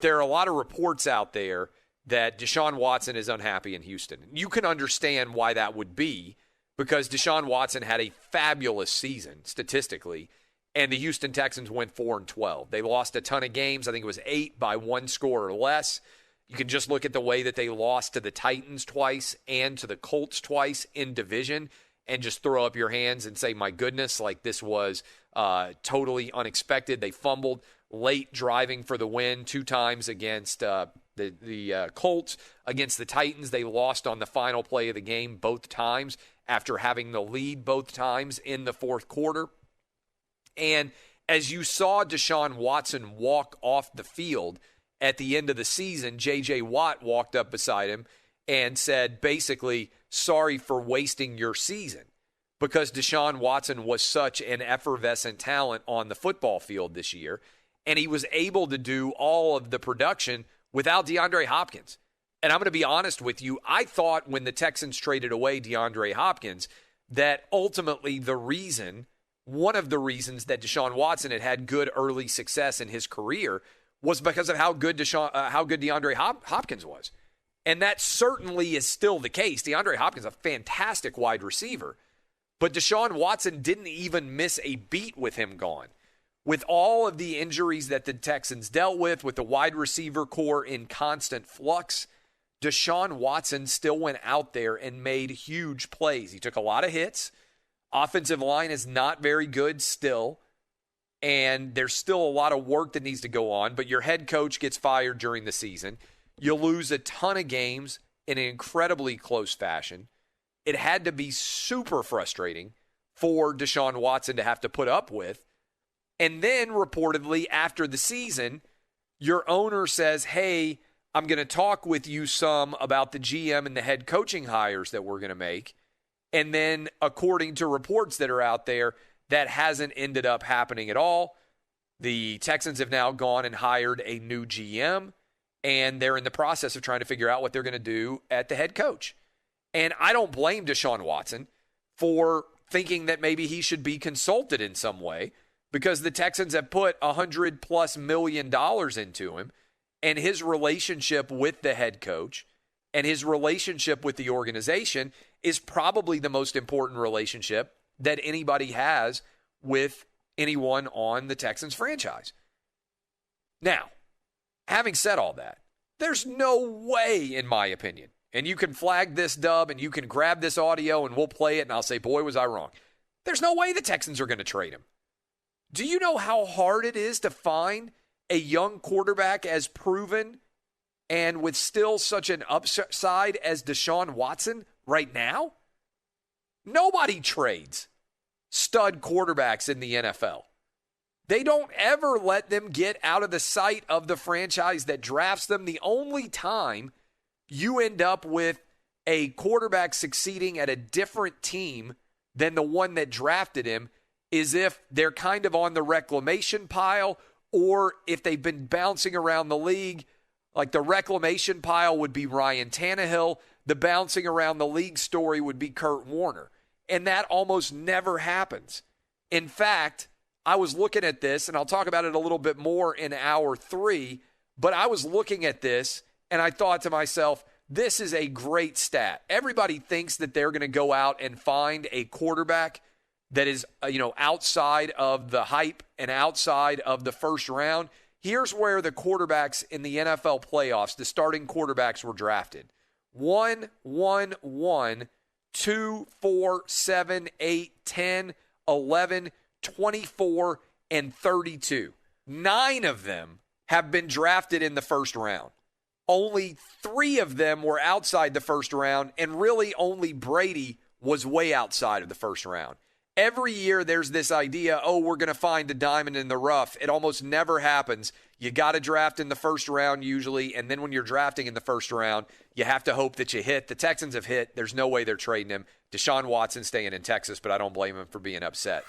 there are a lot of reports out there that Deshaun Watson is unhappy in Houston. You can understand why that would be, because Deshaun Watson had a fabulous season statistically, and the Houston Texans went 4-12. They lost a ton of games. I think it was 8 by 1 score or less. You can just look at the way that they lost to the Titans twice and to the Colts twice in division and just throw up your hands and say, my goodness, like this was totally unexpected. They fumbled late driving for the win 2 times against the Colts. Against the Titans, they lost on the final play of the game both times after having the lead both times in the fourth quarter. And as you saw Deshaun Watson walk off the field at the end of the season, J.J. Watt walked up beside him and said, basically, sorry for wasting your season, because Deshaun Watson was such an effervescent talent on the football field this year, and he was able to do all of the production without DeAndre Hopkins. And I'm going to be honest with you, I thought when the Texans traded away DeAndre Hopkins that ultimately one of the reasons that Deshaun Watson had had good early success in his career was because of how good DeAndre Hopkins was. And that certainly is still the case. DeAndre Hopkins is a fantastic wide receiver. But Deshaun Watson didn't even miss a beat with him gone. With all of the injuries that the Texans dealt with the wide receiver core in constant flux, Deshaun Watson still went out there and made huge plays. He took a lot of hits. Offensive line is not very good still. And there's still a lot of work that needs to go on. But your head coach gets fired during the season. You lose a ton of games in an incredibly close fashion. It had to be super frustrating for Deshaun Watson to have to put up with. And then reportedly after the season, your owner says, hey, I'm going to talk with you some about the GM and the head coaching hires that we're going to make. And then according to reports that are out there, that hasn't ended up happening at all. The Texans have now gone and hired a new GM, and they're in the process of trying to figure out what they're going to do at the head coach. And I don't blame Deshaun Watson for thinking that maybe he should be consulted in some way, because the Texans have put $100+ million into him, and his relationship with the head coach and his relationship with the organization is probably the most important relationship that anybody has with anyone on the Texans franchise. Now, having said all that, there's no way, in my opinion, and you can flag this, Dub, and you can grab this audio and we'll play it and I'll say, boy, was I wrong. There's no way the Texans are going to trade him. Do you know how hard it is to find a young quarterback as proven and with still such an upside as Deshaun Watson right now? Nobody trades stud quarterbacks in the NFL. They don't ever let them get out of the sight of the franchise that drafts them. The only time you end up with a quarterback succeeding at a different team than the one that drafted him is if they're kind of on the reclamation pile, or if they've been bouncing around the league. Like the reclamation pile would be Ryan Tannehill. The bouncing around the league story would be Kurt Warner. And that almost never happens. In fact, I was looking at this, and I'll talk about it a little bit more in hour 3, but I was looking at this, and I thought to myself, this is a great stat. Everybody thinks that they're going to go out and find a quarterback that is, outside of the hype and outside of the first round. Here's where the quarterbacks in the NFL playoffs, the starting quarterbacks, were drafted. 1, 1, 1, 2, 4, 7, 8, 10, 11, 24, and 32. 9 of them have been drafted in the first round. Only 3 of them were outside the first round, and really only Brady was way outside of the first round. Every year there's this idea, we're going to find a diamond in the rough. It almost never happens. You got to draft in the first round usually, and then when you're drafting in the first round, you have to hope that you hit. The Texans have hit. There's no way they're trading him. Deshaun Watson staying in Texas, but I don't blame him for being upset.